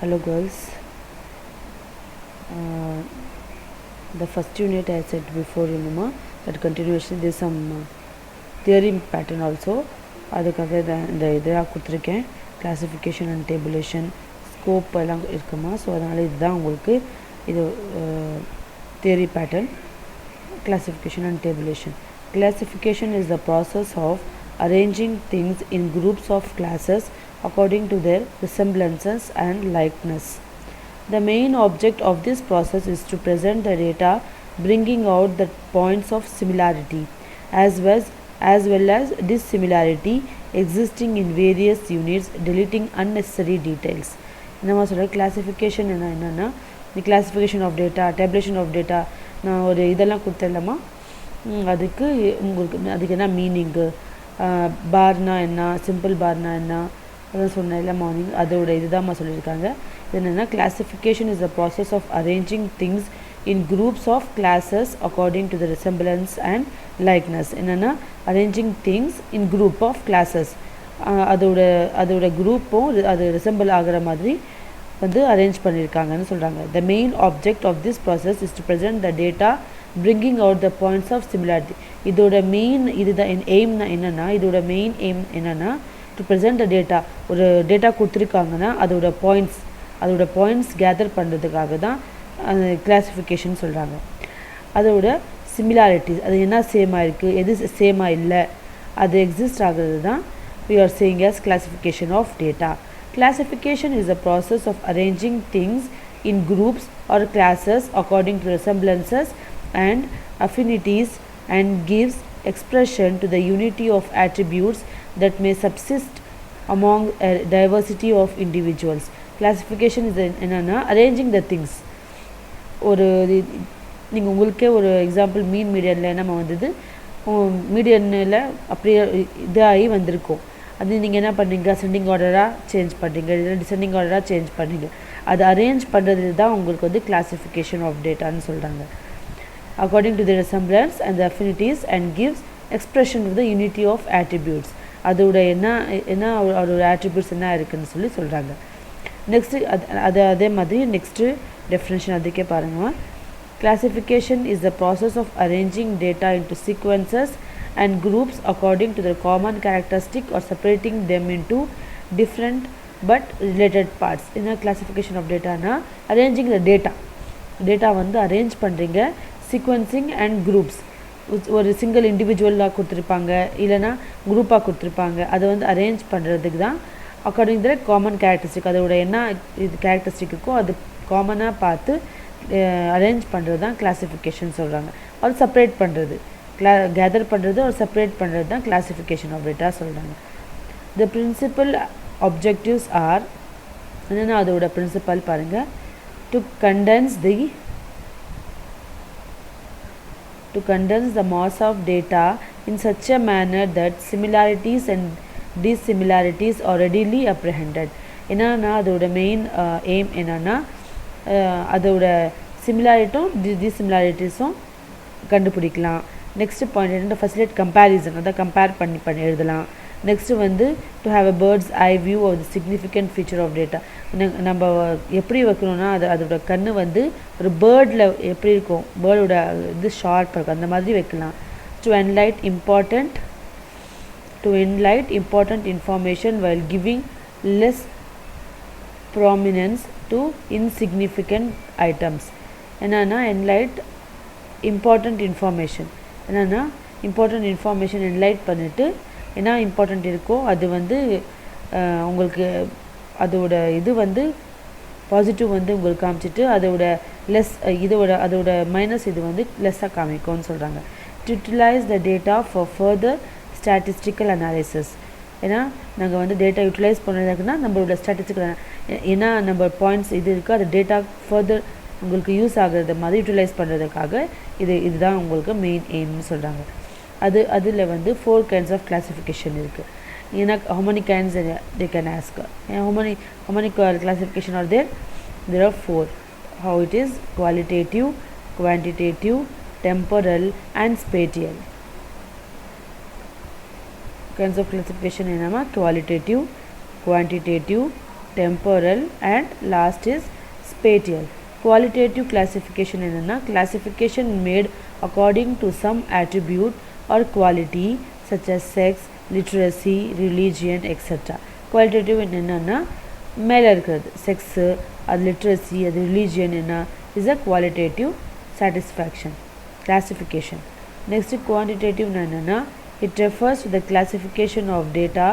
Hello girls. The first unit I said before, that continuation there is some theory pattern also. அதுக்காக இந்த இதாக கொடுத்துருக்கேன். Classification and tabulation scope எல்லாம் இருக்குமா. So அதனால் இதுதான் உங்களுக்கு இது theory pattern. Classification and tabulation. Classification is the process of arranging things in groups of classes according to their resemblances and likeness. The main object of this process is to present the data bringing out the points of similarity as well as dissimilarity existing in various units, deleting unnecessary details. நம்ம சொல்ற classification என்னன்னா the classification of data, tabulation of data நான் ஒரு இதெல்லாம் கொடுத்தேன்லமா. அதுக்கு அதுக்கு என்ன meaning, பார்னா என்ன, சிம்பிள் பார்னா என்ன, அதான் சொன்னேன்ல மார்னிங், அதோட இதுதான் சொல்லியிருக்காங்க. இது என்னென்னா classification is the process of arranging things in groups of classes according to the resemblance and likeness. என்னென்னா arranging things in group of classes, அதோட குரூப்பும் அது ரிசம்பிள் ஆகிற மாதிரி வந்து அரேஞ்ச் பண்ணியிருக்காங்கன்னு சொல்கிறாங்க. The main object of this process is to present the data bringing out the points of similarity. இதோட மெயின் இதுதான் எய்ம்னா என்னென்னா, இதோட மெயின் எய்ம் என்னென்னா டு ப்ரெசென்ட் த டேட்டா. ஒரு டேட்டா கொடுத்துருக்காங்கன்னா அதோட பாயிண்ட்ஸ் கேதர் பண்ணுறதுக்காக தான் அந்த கிளாஸிஃபிகேஷன் சொல்கிறாங்க. அதோட சிமிலாரிட்டிஸ், அது என்ன சேமாக இருக்குது, எது சேமாக இல்லை, அது எக்ஸிஸ்ட் ஆகிறது தான் we are saying as classification of data. Classification is the process of arranging things in groups or classes according to resemblances and affinities and gives expression to the unity of attributes that may subsist among a diversity of individuals. Classification is என்னன்னா arranging the things. ஒரு நீங்கள் உங்களுக்கே ஒரு example மீடியனில் நம்ம வந்தது, மீடியனில் அப்படியே இதாகி வந்திருக்கும். அது நீங்கள் என்ன பண்ணுறீங்க, அசெண்டிங் ஆர்டராக சேஞ்ச் பண்ணுறீங்க, இல்லை டிசெண்டிங் ஆர்டராக சேஞ்ச் பண்ணுறீங்க. அது அரேஞ்ச் பண்ணுறது தான் உங்களுக்கு வந்து கிளாசிஃபிகேஷன் ஆஃப் டேட்டான்னு சொல்கிறாங்க. According to the resemblance and the affinities and gives expression to the unity of attributes. அதோட என்ன அதோட ஆட்ரிபியூட்ஸ் என்ன இருக்குதுன்னு சொல்கிறாங்க. நெக்ஸ்ட்டு அதே மாதிரி நெக்ஸ்ட்டு டெஃபினேஷன் அதுக்கே பாருங்கள். Classification is the process of arranging data into sequences and groups according to their common characteristic or separating them into different but related parts. என்ன classification of data na arranging the data வந்து arrange பண்ணுறீங்க, sequencing and groups. ஒரு single இண்டிவிஜுவலாக கொடுத்துருப்பாங்க, இல்லைனா குரூப்பாக கொடுத்துருப்பாங்க. அதை வந்து அரேஞ்ச் பண்ணுறதுக்கு தான் அக்கார்டிங் டு காமன் கேரக்டரிஸ்டிக், அதோட என்ன இது கேரக்டரிஸ்டிக் இருக்கோ அது காமனாக பார்த்து அரேஞ்ச் பண்ணுறது தான் கிளாசிஃபிகேஷன் சொல்கிறாங்க. அது செப்பரேட் பண்ணுறது, கேதர் பண்ணுறது ஒரு செப்பரேட் பண்ணுறது தான் கிளாசிஃபிகேஷன் ஆஃப் டேட்டா சொல்கிறாங்க. த பிரின்சிபல் ஆப்ஜெக்டிவ்ஸ் ஆர் என்னென்னா, அதோட பிரின்சிபல் பாருங்கள். To condense the mass of data in such a manner that similarities and dissimilarities are readily apprehended. என்னன்னா அதோட மெயின் எய்ம் என்னன்னா, அதோட சிமிலாரிட்டும் டிசிமிலாரிட்டிஸும் கண்டுபிடிக்கலாம். நெக்ஸ்ட் பாயிண்ட் என்னென்னா ஃபெசிலிட்டேட் கம்பேரிசன், அதை கம்பேர் பண்ணி எழுதலாம். நெக்ஸ்ட்டு வந்து to have a bird's eye view of the significant feature of data. நம்ம எப்படி வைக்கணும்னா அதோட கண்ணு வந்து ஒரு பேர்டில் எப்படி இருக்கும், பேர்டோட இது ஷார்ப்பாக இருக்கும், அந்த மாதிரி வைக்கலாம். To என்லைட் important information while giving less prominence to insignificant items. என்னன்னா என்லைட் இம்பார்ட்டண்ட் இன்ஃபர்மேஷன், என்னென்னா இம்பார்ட்டண்ட் இன்ஃபர்மேஷன் என்லைட் பண்ணிவிட்டு என்ன இம்பார்ட்டண்ட் இருக்கோ அது வந்து உங்களுக்கு அதோட இது வந்து பாசிட்டிவ் வந்து உங்களுக்கு காமிச்சிட்டு அதோட அதோட மைனஸ் இது வந்து லெஸ்ஸாக காமிக்கும்னு சொல்கிறாங்க. To utilise the data for further statistical analysis. ஏன்னா நாங்கள் வந்து டேட்டா யூட்டிலைஸ் பண்ணுறதுக்குன்னா நம்மளோட ஸ்டாட்டிஸ்டிக்கல் ஏன்னா நம்ம பாயிண்ட்ஸ் இது இருக்குது, அது டேட்டா ஃபர்தர் உங்களுக்கு யூஸ் ஆகிறது மாதிரி யூட்டிலைஸ் பண்ணுறதுக்காக இதுதான் உங்களுக்கு மெயின் எய்ம்னு சொல்கிறாங்க. அதில் வந்து 4 kinds ஆஃப் கிளாசிஃபிகேஷன் இருக்குது. ஏன்னா how many kinds they can ask, how many classification are there? There are 4. How it is? Qualitative, quantitative, temporal and spatial. Kinds of classification என்னன்னா qualitative, quantitative, temporal, and last is spatial. Qualitative classification என்னன்னா classification made according to some attribute or quality such as sex, literacy, religion, etc. Qualitative என்னன்னா மேலே இருக்கிறது sex, அது literacy, அது religion என்ன is a qualitative satisfaction classification. Next quantitative என்னென்னா it refers to the classification of data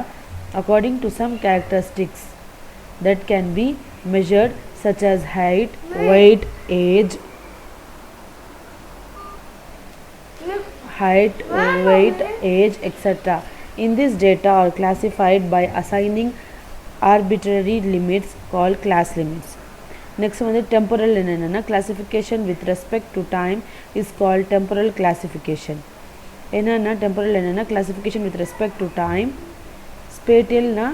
according to some characteristics that can be measured such as height, weight, age, etc. In this data are classified by assigning arbitrary limits called class limits. Next one is temporal enna classification with respect to time is called temporal classification. Enna temporal enna classification with respect to time. Spatial na